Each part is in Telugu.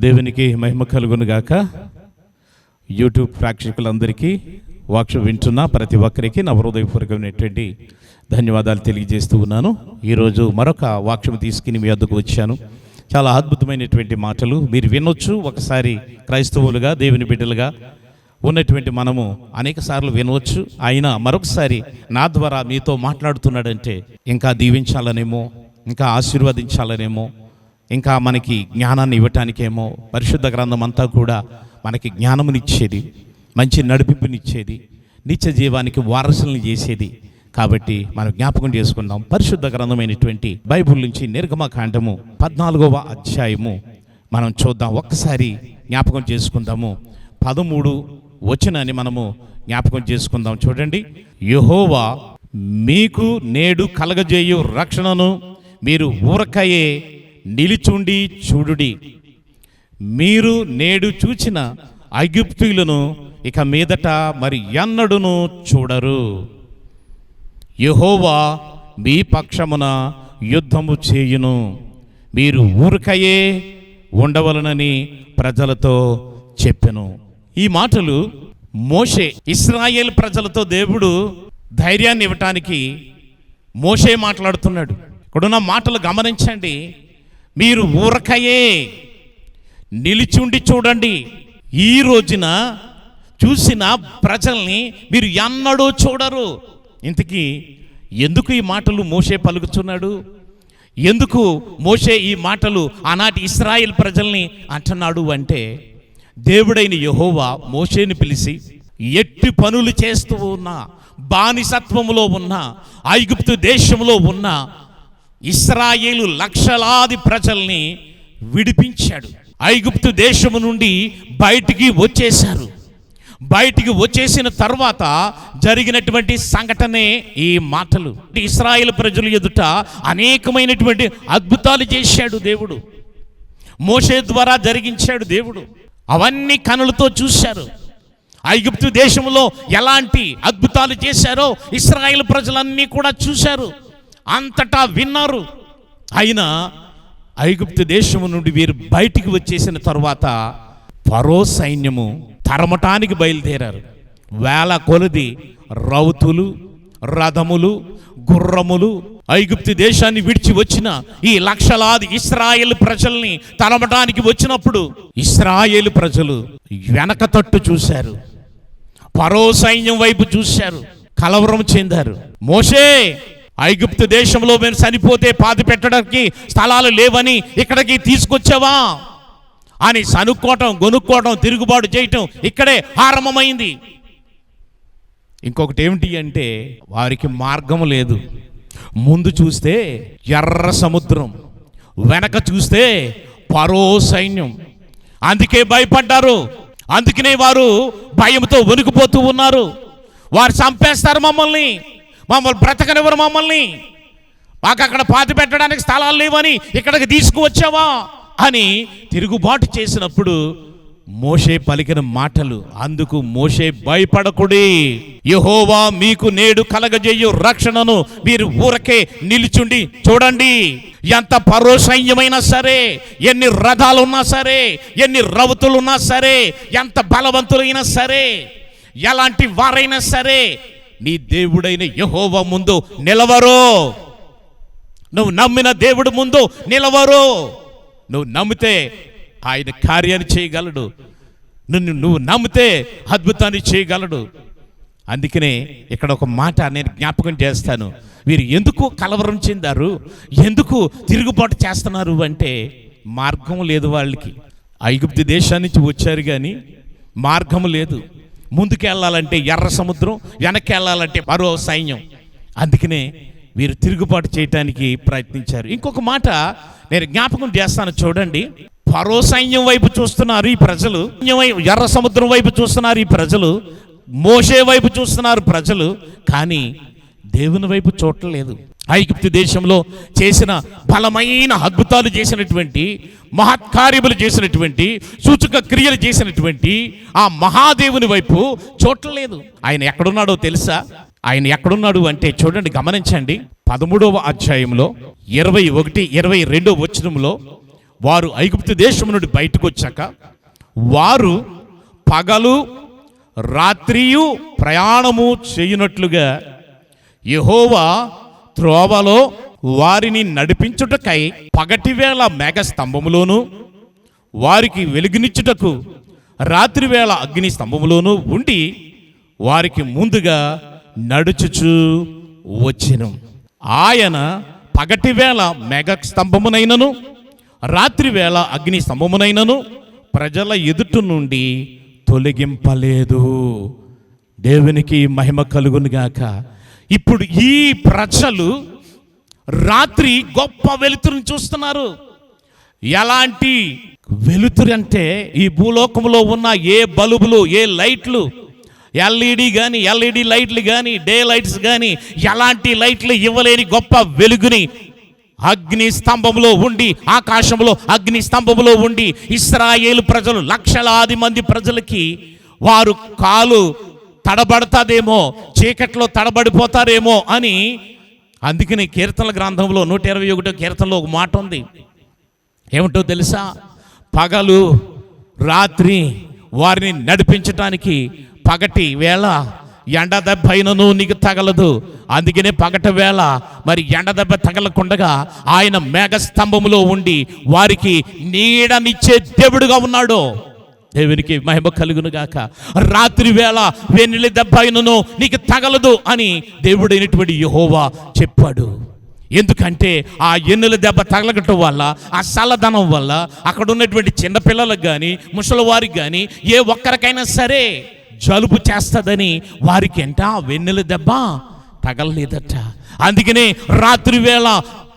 దేవునికి మహిమ కలుగునుగాక. యూట్యూబ్ ప్రేక్షకులందరికీ వాక్యం వింటున్న ప్రతి ఒక్కరికి నా హృదయపూర్వకమైనటువంటి ధన్యవాదాలు తెలియజేస్తూ ఉన్నాను. ఈరోజు మరొక వాక్యం తీసుకుని మీ వద్దకు వచ్చాను. చాలా అద్భుతమైనటువంటి మాటలు మీరు వినొచ్చు. ఒకసారి క్రైస్తవులుగా దేవుని బిడ్డలుగా ఉన్నటువంటి మనము అనేక సార్లు వినవచ్చు. అయినా మరొకసారి నా ద్వారా మీతో మాట్లాడుతున్నాడంటే ఇంకా దీవించాలనేమో, ఇంకా ఆశీర్వదించాలనేమో, ఇంకా మనకి జ్ఞానాన్ని ఇవ్వటానికేమో. పరిశుద్ధ గ్రంథం అంతా కూడా మనకి జ్ఞానమునిచ్చేది, మంచి నడిపింపునిచ్చేది, నిత్య జీవానికి వారసులను చేసేది. కాబట్టి మనం జ్ఞాపకం చేసుకుందాం. పరిశుద్ధ గ్రంథమైనటువంటి బైబిల్ నుంచి నిర్గమకాండము 14వ అధ్యాయము మనం చూద్దాం. ఒక్కసారి జ్ఞాపకం చేసుకుందాము. 13 వచనాన్ని మనము జ్ఞాపకం చేసుకుందాం. చూడండి. యెహోవా మీకు నేడు కలగజేయు రక్షణను మీరు ఊరకయే నిలిచుండి చూడుడి. మీరు నేడు చూచిన ఐగుప్తీయులను ఇక మీదట మరి ఎన్నడూను చూడరు. యెహోవా మీ పక్షమున యుద్ధము చేయును, మీరు ఊరకయే ఉండవలనని ప్రజలతో చెప్పెను. ఈ మాటలు మోషే ఇశ్రాయేల్ ప్రజలతో దేవుడు ధైర్యాన్ని ఇవ్వటానికి మోషే మాట్లాడుతున్నాడు. ఇక్కడున్న మాటలు గమనించండి. మీరు ఊరకయే నిలిచుండి చూడండి. ఈ రోజున చూసిన ప్రజల్ని మీరు ఎన్నడూ చూడరు. ఇంతకీ ఎందుకు ఈ మాటలు మోషే పలుకుతున్నాడు? ఎందుకు మోషే ఈ మాటలు ఆనాటి ఇశ్రాయేల్ ప్రజల్ని అంటున్నాడు అంటే, దేవుడైన యెహోవా మోషేని పిలిచి ఎట్టి పనులు చేస్తూ ఉన్న, బానిసత్వములో ఉన్న, ఐగుప్తు దేశంలో ఉన్న ఇశ్రాయేలు లక్షలాది ప్రజల్ని విడిపించాడు. ఐగుప్తు దేశము నుండి బయటికి వచ్చేశారు. బయటికి వచ్చేసిన తర్వాత జరిగినటువంటి సంఘటనే ఈ మాటలు. ఇశ్రాయేలు ప్రజల ఎదుట అనేకమైనటువంటి అద్భుతాలు చేశాడు దేవుడు. మోషే ద్వారా జరిగించాడు దేవుడు. అవన్నీ కనులతో చూశారు. ఐగుప్తు దేశంలో ఎలాంటి అద్భుతాలు చేశారో ఇశ్రాయేలు ప్రజలన్నీ కూడా చూశారు, అంతటా విన్నారు. అయినా ఐగుప్తు దేశము నుండి వీరు బయటికి వచ్చేసిన తర్వాత ఫరో సైన్యము తరమటానికి బయలుదేరారు. వేల కొలది రౌతులు, రథములు, గుర్రములు ఐగుప్తు దేశాన్ని విడిచి వచ్చిన ఈ లక్షలాది ఇశ్రాయేలు ప్రజల్ని తరమటానికి వచ్చినప్పుడు ఇశ్రాయేలు ప్రజలు వెనక తట్టు చూశారు, ఫరో సైన్యం వైపు చూశారు, కలవరం చెందారు. మోషే, ఐగుప్తు దేశంలో మేము చనిపోతే పాతి పెట్టడానికి స్థలాలు లేవని ఇక్కడికి తీసుకొచ్చావా అని సనుక్కోవటం, గొనుక్కోవటం, తిరుగుబాటు చేయటం ఇక్కడే ఆరంభమైంది. ఇంకొకటి ఏమిటి అంటే, వారికి మార్గం లేదు. ముందు చూస్తే ఎర్ర సముద్రం, వెనక చూస్తే ఫరో సైన్యం. అందుకే భయపడ్డారు. అందుకనే వారు భయంతో వణికిపోతూ ఉన్నారు. వారు చంపేస్తారు మమ్మల్ని బ్రతకనివ్వరు, మమ్మల్ని మాకు అక్కడ పాతి పెట్టడానికి స్థలాలు లేవని ఇక్కడికి తీసుకువచ్చావా అని తిరుగుబాటు చేసినప్పుడు మోషే పలికిన మాటలు. అందుకు మోషే, భయపడకుడి, యెహోవా మీకు నేడు కలగజేయు రక్షణను మీరు ఊరకే నిలిచుండి చూడండి. ఎంత ఫరో సైన్యమైనా సరే, ఎన్ని రథాలు ఉన్నా సరే, ఎన్ని రౌతులు ఉన్నా సరే, ఎంత బలవంతులైనా సరే, ఎలాంటి వారైనా సరే, నీ దేవుడైన యెహోవా ముందు నిలవరు. నువ్వు నమ్మిన దేవుడు ముందు నిలవరు. నువ్వు నమ్మితే ఆయన కార్యాన్ని చేయగలడు. నువ్వు నమ్మితే అద్భుతాన్ని చేయగలడు. అందుకనే ఇక్కడ ఒక మాట నేను జ్ఞాపకం చేస్తాను. వీరు ఎందుకు కలవరం చెందారు, ఎందుకు తిరుగుబాటు చేస్తున్నారు అంటే, మార్గం లేదు వాళ్ళకి. ఐగుప్తు దేశాన్ని నుంచి వచ్చారు కానీ మార్గం లేదు. ముందుకు వెళ్ళాలంటే ఎర్ర సముద్రం, వెనక్కి వెళ్ళాలంటే ఫరో సైన్యం. అందుకనే వీరు తిరుగుబాటు చేయటానికి ప్రయత్నించారు. ఇంకొక మాట నేను జ్ఞాపకం చేస్తాను. చూడండి. ఫరో సైన్యం వైపు చూస్తున్నారు ఈ ప్రజలు, ఎర్ర సముద్రం వైపు చూస్తున్నారు ఈ ప్రజలు, మోషే వైపు చూస్తున్నారు ప్రజలు, కానీ దేవుని వైపు చూడలేదు. ఐగుప్తు దేశంలో చేసిన బలమైన అద్భుతాలు చేసినటువంటి, మహత్కార్యములు చేసినటువంటి, సూచక క్రియలు చేసినటువంటి ఆ మహాదేవుని వైపు చూడలేదు. ఆయన ఎక్కడున్నాడో తెలుసా? ఆయన ఎక్కడున్నాడు అంటే చూడండి, గమనించండి. 13వ అధ్యాయంలో 21, 22 వచనంలో వారు ఐగుప్తు దేశం నుండి బయటకు వచ్చాక వారు పగలు రాత్రియు ప్రయాణము చేయునట్లుగా యెహోవా త్రోవలో వారిని నడిపించుటకై పగటివేళ మేఘస్తంభములోను వారికి వెలుగునిచ్చుటకు రాత్రివేళ అగ్ని స్తంభములోను ఉండి వారికి ముందుగా నడుచుచు వచ్చెను. ఆయన పగటివేళ మేఘస్తంభమునైనను రాత్రివేళ అగ్ని స్తంభమునైనను ప్రజల ఎదుట నుండి తొలగింపలేదు. దేవునికి మహిమ కలుగునుగాక. ఇప్పుడు ఈ ప్రజలు రాత్రి గొప్ప వెలుతురుని చూస్తున్నారు. ఎలాంటి వెలుతురు అంటే ఈ భూలోకంలో ఉన్న ఏ బల్బులు, ఏ లైట్లు, ఎల్ఈడి లైట్లు కానీ, డే లైట్స్ కానీ ఎలాంటి లైట్లు ఇవ్వలేని గొప్ప వెలుగుని అగ్ని స్తంభంలో ఉండి, ఆకాశంలో అగ్ని స్తంభంలో ఉండి ఇశ్రాయేలు ప్రజలు లక్షలాది మంది ప్రజలకి వారు కాలు తడబడతాదేమో, చీకట్లో తడబడిపోతారేమో అని. అందుకని కీర్తనల గ్రంథంలో 121 కీర్తనలో ఒక మాట ఉంది. ఏమిటో తెలుసా? పగలు రాత్రి వారిని నడిపించటానికి పగటి వేళ ఎండ దెబ్బ అయినను నీకు తగలదు. అందుకనే పగటి వేళ మరి ఎండ దెబ్బ తగలకుండగా ఆయన మేఘస్తంభములో ఉండి వారికి నీడనిచ్చే దేవుడుగా ఉన్నాడు. దేవునికి మహిమ కలుగునుగాక. రాత్రి వేళ వెన్నెల దెబ్బ అయినను నీకు తగలదు అని దేవుడైనటువంటి యెహోవా చెప్పాడు. ఎందుకంటే ఆ ఎన్నుల దెబ్బ తగలగటం వల్ల, ఆ చల్లదనం వల్ల అక్కడ ఉన్నటువంటి చిన్నపిల్లలకు కానీ ముసలి వారికి కానీ ఏ ఒక్కరికైనా సరే జలుబు చేస్తుందని వారికి వెన్నెల దెబ్బ తగలలేదట. అందుకనే రాత్రి వేళ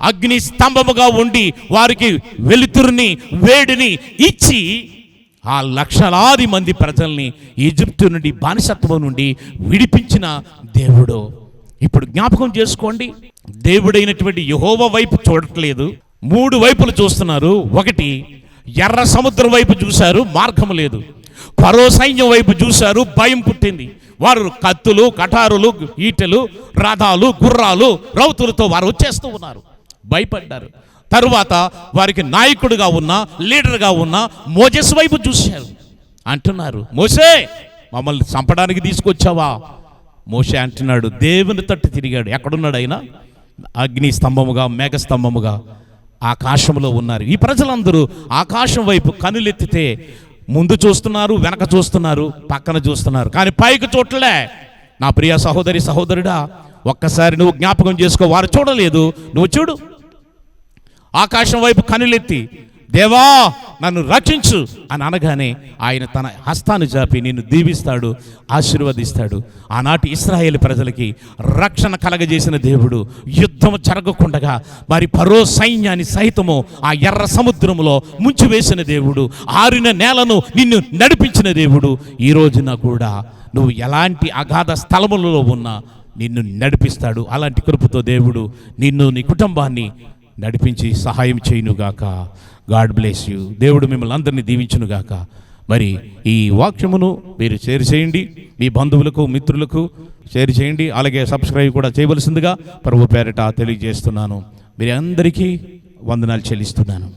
అగ్ని స్తంభముగా ఉండి వారికి వెలుతురుని వేడిని ఇచ్చి ఆ లక్షలాది మంది ప్రజల్ని ఈజిప్టు నుండి, బానిసత్వం నుండి విడిపించిన దేవుడు. ఇప్పుడు జ్ఞాపకం చేసుకోండి, దేవుడైనటువంటి యెహోవా వైపు చూడట్లేదు, 3 వైపులు చూస్తున్నారు. ఒకటి, ఎర్ర సముద్రం వైపు చూశారు, మార్గం లేదు. ఫరో సైన్యం వైపు చూశారు, భయం పుట్టింది. వారు కత్తులు, కటారులు, ఈటెలు, రథాలు, గుర్రాలు, రౌతులతో వారు వచ్చేస్తూ ఉన్నారు, భయపడ్డారు. తరువాత వారికి నాయకుడిగా ఉన్న, లీడర్గా ఉన్న మోజెస్ వైపు చూశారు. అంటున్నారు, మోసే మమ్మల్ని చంపడానికి తీసుకొచ్చావా? మోషే అంటున్నాడు, దేవుని తట్టు తిరిగాడు. ఎక్కడున్నాడు ఆయన? అగ్ని స్తంభముగా, మేఘ స్తంభముగా ఆకాశంలో ఉన్నారు. ఈ ప్రజలందరూ ఆకాశం వైపు కనులెత్తితే ముందు చూస్తున్నారు, వెనక చూస్తున్నారు, పక్కన చూస్తున్నారు, కానీ పైకి చూడలే. నా ప్రియ సహోదరి సహోదరుడా, ఒక్కసారి నువ్వు జ్ఞాపకం చేసుకో. వారు చూడలేదు, నువ్వు చూడు. ఆకాశం వైపు కనులెత్తి దేవా నన్ను రక్షించు అని అనగానే ఆయన తన హస్తాన్ని చాపి నిన్ను దీవిస్తాడు, ఆశీర్వదిస్తాడు. ఆనాటి ఇశ్రాయేలు ప్రజలకి రక్షణ కలగజేసిన దేవుడు, యుద్ధం జరగకుండగా మరి ఫరో సైన్యాన్ని సైతము ఆ ఎర్ర సముద్రంలో ముంచివేసిన దేవుడు, ఆరిన నేలను నిన్ను నడిపించిన దేవుడు, ఈ రోజున కూడా నువ్వు ఎలాంటి అగాధ స్థలములలో ఉన్నా నిన్ను నడిపిస్తాడు. అలాంటి కృపతో దేవుడు నిన్ను, నీ కుటుంబాన్ని నడిపించి సహాయం చేయునుగాక. God bless you. దేవుడు మిమ్మల్ని అందరినీ దీవించునుగాక. మరి ఈ వాక్యమును మీరు షేర్ చేయండి, మీ బంధువులకు, మిత్రులకు షేర్ చేయండి. అలాగే సబ్స్క్రైబ్ కూడా చేయవలసిందిగా ప్రభు పేరిట తెలియజేస్తున్నాను. మీరు అందరికీ వందనాలు చెల్లిస్తున్నాను.